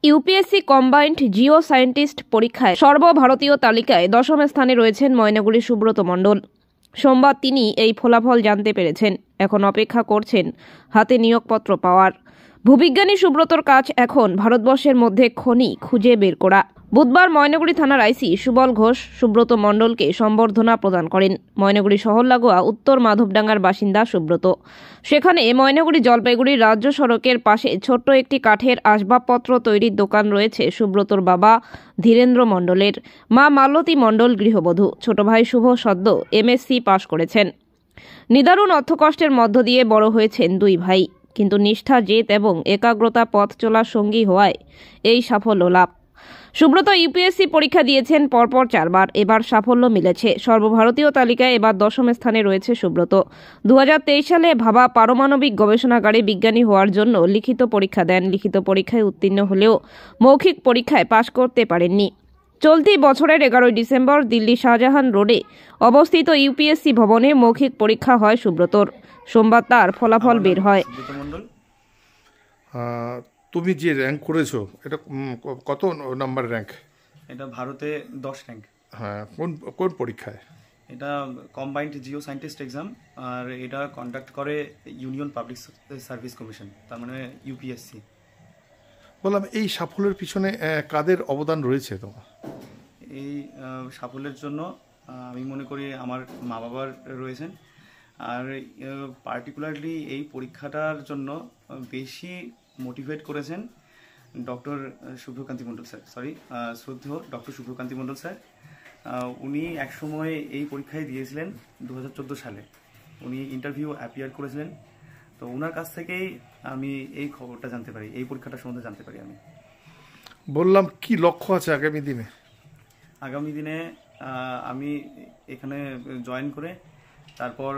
UPSC combined Jio scientist পরীক্ষায় সর্বভারতীয় তালিকায় 10ম স্থানে রয়েছেন ময়নাগুড়ি সুব্রত মণ্ডল। সোমবার তিনি এই ফলাফল জানতে পেরেছেন। এখন অপেক্ষা করছেন হাতে নিয়োগপত্র পাওয়ার। ভূবিজ্ঞানী সুব্রতর কাজ এখন ভারতবর্ষের মধ্যে খনি খুঁজে বের করা। বুধবার ময়নাগুড়ি থানার আইসি সুবল ঘোষ সুব্রত মণ্ডলকে সম্বর্ধনা প্রদান করেন। ময়নাগুড়ি শহর লাগোয়া উত্তর মাধবডাঙ্গার বাসিন্দা সুব্রত। সেখানে ময়নাগুড়ি জলপাইগুড়ি রাজ্য সড়কের পাশে ছোট্ট একটি কাঠের আসবাবপত্র তৈরির দোকান রয়েছে সুব্রতর বাবা ধীরেন্দ্র মণ্ডলের। মা মালতী মণ্ডল গৃহবধূ। ছোট ভাই শুভ সদ্য এমএসসি পাশ করেছেন। নিদারুণ অর্থকষ্টের মধ্য দিয়ে বড় হয়েছেন দুই ভাই, কিন্তু নিষ্ঠা, জেদ এবং একাগ্রতা পথ চলার সঙ্গী হওয়ায় এই সাফল্য লাভ। সুব্রত ইউপিএসসি পরীক্ষা দিয়েছেন পরপর 4 বার। এবার সাফল্য মিলেছে। সর্বভারতীয় তালিকায় এবার 10ম স্থানে রয়েছে সুব্রত। 2023 সালে ভাবা পারমাণবিক গবেষণাগারে বিজ্ঞানী হওয়ার জন্য লিখিত পরীক্ষা দেন। লিখিত পরীক্ষায় উত্তীর্ণ হলেও মৌখিক পরীক্ষায় পাশ করতে পারেননি। চলতি বছরের 11 ডিসেম্বর দিল্লি শাহজাহান রোডে অবস্থিত ইউপিএসসি ভবনে মৌখিক পরীক্ষা হয় সুব্রতর। সোমবার তার ফলাফল বের হয়। তুমি যে র্যাঙ্ক করেছো এটা কত নাম্বার র্যাঙ্ক? এটা ভারতে 10 র্যাঙ্ক। হ্যাঁ, কোন কোন পরীক্ষায়? এটা কম্বাইন্ড জিও সায়েন্টিস্ট এক্সাম, আর এটা কন্ডাক্ট করে ইউনিয়ন পাবলিক সার্ভিস কমিশন, তার মানে ইউপিএসসি। বললাম, এই সাফল্যের পিছনে কাদের অবদান রয়েছে তোমার? এই সাফল্যের জন্য আমি মনে করি আমার মা বাবার রয়েছেন, আর পার্টিকুলারলি এই পরীক্ষাটার জন্য বেশি মোটিভেট করেছেন ডক্টর শুভ্রকান্তি মণ্ডল স্যার, শ্রদ্ধেয় ডক্টর শুভ্রকান্তি মণ্ডল স্যার। উনি একসময় এই পরীক্ষায় দিয়েছিলেন 2014 সালে। উনি ইন্টারভিউ অ্যাপিয়ার করেছিলেন, তো ওনার কাছ থেকেই আমি এই খবরটা জানতে পারি, এই পরীক্ষাটা সম্বন্ধে জানতে পারি আমি। বললাম, কি লক্ষ্য আছে আগামী দিনে? আগামী দিনে আমি এখানে জয়েন করে তারপর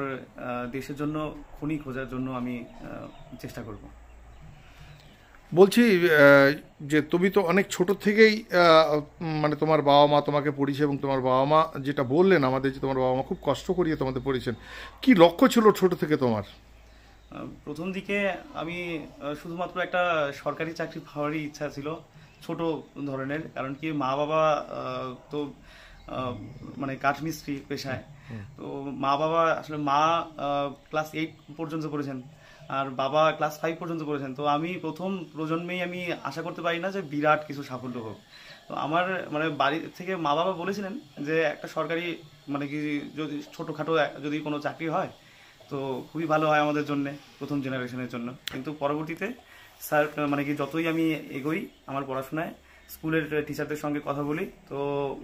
দেশের জন্য খনি খোঁজার জন্য আমি চেষ্টা করব। বলছি যে তুমি তো অনেক ছোট থেকেই মানে তোমার বাবা মা তোমাকে পড়িয়েছে, এবং তোমার বাবা মা যেটা বললেন আমাদের, যে তোমার বাবা মা খুব কষ্ট করিয়ে তোমাদের পড়িয়েছেন। কি লক্ষ্য ছিল ছোট থেকে তোমার? প্রথম দিকে আমি শুধুমাত্র একটা সরকারি চাকরি পাওয়ারই ইচ্ছা ছিল, ছোট ধরনের। কারণ কি, মা বাবা তো মানে কাঠমিস্ত্রি পেশায়, তো মা বাবা আসলে মা ক্লাস 8 পর্যন্ত পড়েছেন আর বাবা ক্লাস 5 পর্যন্ত পড়েছেন। তো আমি প্রথম প্রজন্মেই আমি আশা করতে পারি না যে বিরাট কিছু সাফল্য হোক। তো আমার মানে বাড়ি থেকে মা বাবা বলেছিলেন যে একটা সরকারি মানে কি যদি ছোটোখাটো যদি কোনো চাকরি হয় তো খুবই ভালো হয় আমাদের জন্য, প্রথম জেনারেশনের জন্য। কিন্তু পরবর্তীতে স্যার মানে কি যতই আমি এগোই আমার পড়াশোনায়, স্কুলের টিচারদের সঙ্গে কথা বলি, তো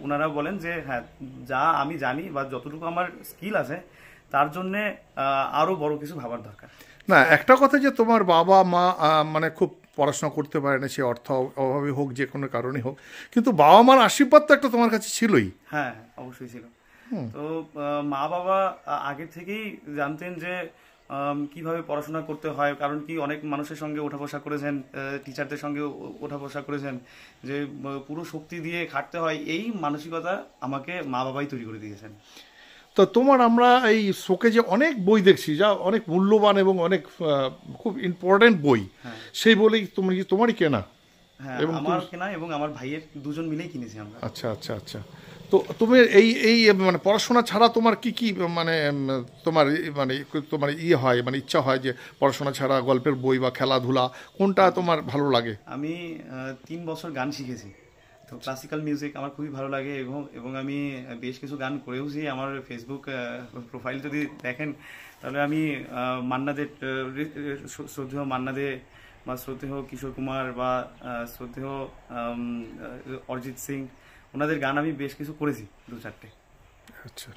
ওনারা বলেন যে হ্যাঁ, যা আমি জানি বা যতটুকু আমার স্কিল আছে তার জন্যে আরও বড় কিছু ভাবার দরকার। না, একটা কথা যে তোমার বাবা মা মানে খুব পড়াশোনা করতে পারে না, সে অর্থ অভাবে হোক, যে কোনো কারণে হোক, কিন্তু বাবা মার আশীর্বাদ তো একটা তোমার কাছে ছিলই। হ্যাঁ, অবশ্যই ছিল। তো মা বাবা আগে থেকেই জানতেন যে কিভাবে পড়াশোনা করতে হয়। কারণ কি, অনেক মানুষের সঙ্গে ওঠা বসা করেছেন, টিচারদের সঙ্গে ওঠা বসা করেছেন, যে পুরো শক্তি দিয়ে খাটতে হয়, এই মানসিকতা আমাকে মা বাবাই তৈরি করে দিয়েছেন। তো তোমার আমরা এই শোকে যে অনেক বই দেখছি, যা অনেক মূল্যবান এবং অনেক খুব ইম্পর্টেন্ট বই, সেই বলেই তোমারই কেনা? হ্যাঁ, আমার কেনা এবং আমার ভাইয়ের, দুজন মিলেই কিনেছি আমরা। আচ্ছা আচ্ছা আচ্ছা। তো তুমি এই মানে পড়াশোনা ছাড়া তোমার কি মানে তোমার হয়, মানে ইচ্ছা হয় যে পড়াশোনা ছাড়া গল্পের বই বা খেলাধুলা, কোনটা তোমার ভালো লাগে? আমি 3 বছর গান শিখেছি, তো ক্লাসিক্যাল মিউজিক আমার খুবই ভালো লাগে, এবং আমি বেশ কিছু গান করেওছি। আমার ফেসবুক প্রোফাইল যদি দেখেন তাহলে আমি মান্না দে, শ্রদ্ধেয় মান্না দে বা শ্রদ্ধেয় কিশোর কুমার বা শ্রদ্ধেয় অরিজিৎ সিং, ওনাদের গান আমি বেশ কিছু করেছি, 2-4টে। আচ্ছা।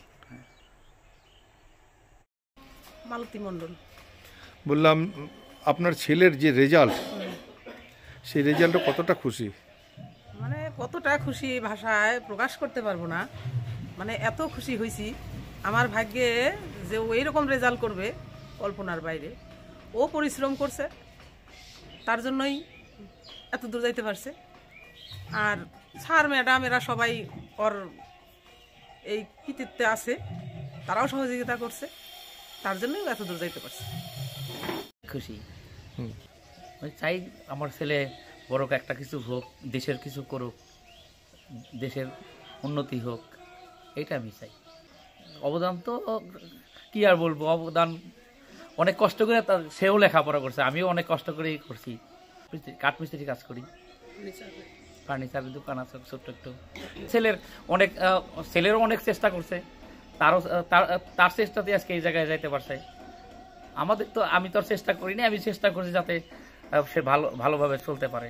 মালতী মণ্ডল। বললাম, আপনার ছেলের যে রেজাল্ট, সেই রেজাল্টে কতটা খুশি? মানে কতটা খুশি ভাষায় প্রকাশ করতে পারবো না। মানে এত খুশি হয়েছি, আমার ভাগ্যে যে ও এইরকম রেজাল্ট করবে কল্পনার বাইরে। ও পরিশ্রম করছে, তার জন্যই এত দূর যাইতে পারছে। আর স্যার ম্যাডাম এরা সবাই ওর এই কৃতিত্বে আছে, তারাও সহযোগিতা করছে, তার জন্যই এত দূর যাইতে পারছে। খুশি চাই আমার ছেলে বড় একটা কিছু হোক, দেশের কিছু করুক, দেশের উন্নতি হোক, এটা আমি চাই। অবদান তো কি আর বলবো, অবদান অনেক কষ্ট করে, সেও লেখাপড়া করছে, আমিও অনেক কষ্ট করেই করছি, কাঠমিস্ত্রি কাজ করি, ফার্নিচারের দোকান আছে ছোট্ট একটু। ছেলেরও অনেক চেষ্টা করছে, তার চেষ্টাতে আজকে এই জায়গায় যাইতে পারছে। আমাদের তো, আমি তো আর চেষ্টা করিনি, আমি চেষ্টা করছি যাতে সে ভালোভাবে চলতে পারে।